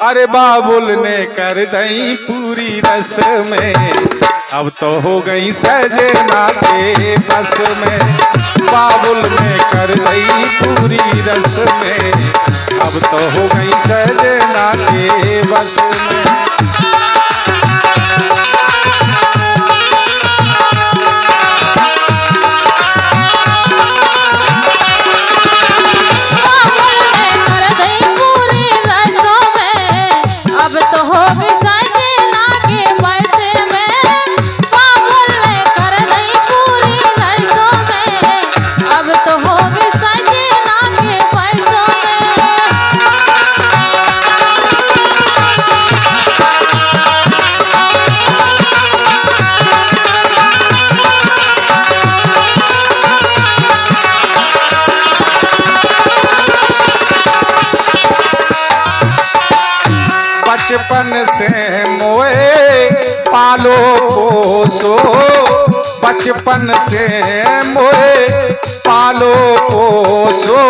अरे बाबुल ने कर दई पूरी रस में, अब तो हो गई सजना के बस में। बाबुल ने कर दई पूरी रस में, अब तो हो गई सजना के बस में। बचपन से मोए पालो पोसो, बचपन से मोए पालो पोसो,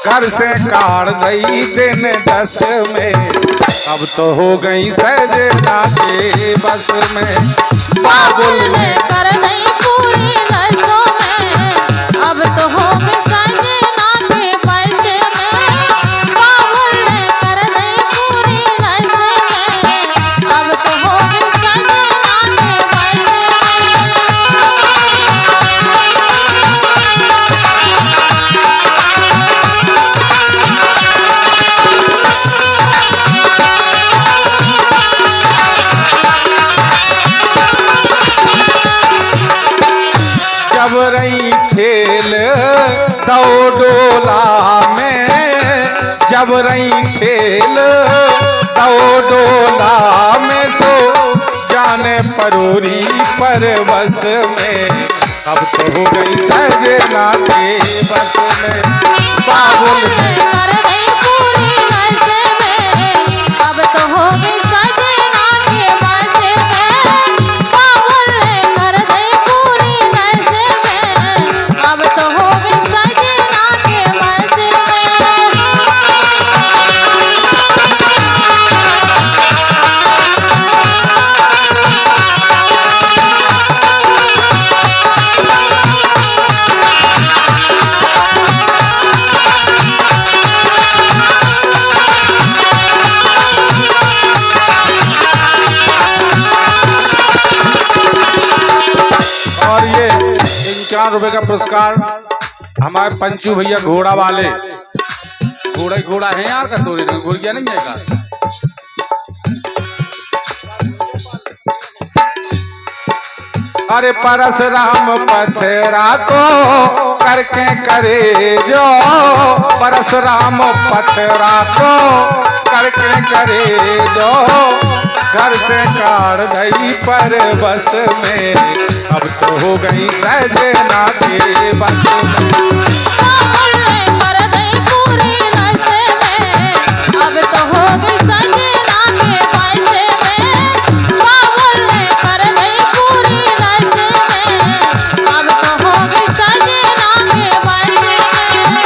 घर से काट दई दिन 10 में, अब तो हो गई सजना के बस में। बाबुल ने कर दई पूरी रसों में, अब तो हो गई सजना के बस में। बाबुल ने कर दई पूरी रसों में, अब तो हो गई सजना के बस जब रही खेल दो डोला में, जब रही खेल दो डोला में, सो जाने परोरी पर बस में, अब तो हो गई सजना के बस में। बाबुल ने कर दई पूरी रसों में, अब तो हो गई सजना के बस में। बाबुल ने कर दई पूरी रसों में, अब तो हो गई सजना के बस में। और ये 51 रुपए का पुरस्कार हमारे पंचू भैया घोड़ा वाले, घोड़ा ही घोड़ा है यार, कटोरी नहीं घोड़ गया नहीं है का। अरे परशुराम पथरा को करके करे जो, परशुराम पथरा को करके करे जो, घर से काट दई पर बस में, अब तो हो गई सजना के बस में। बाबुल ने कर दई पूरी रसों में, अब तो हो गई सजना के बस में। बाबुल ने कर दई पूरी रसों में, अब तो हो गई सजना के बस में।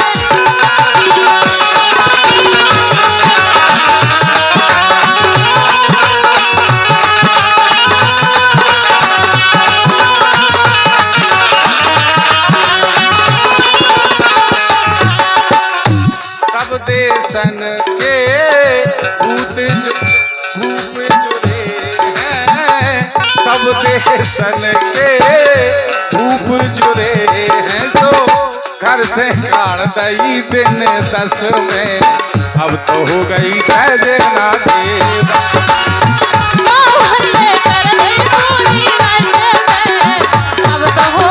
सब देशन के भूत भूप जुड़े हैं, सब देशन के भूप जुड़े हैं, तो घर से काट दई दिन 10 में, अब तो हो गई सजना के बस में। बाबुल ने कर दई पूरी रसों में, अब तो हो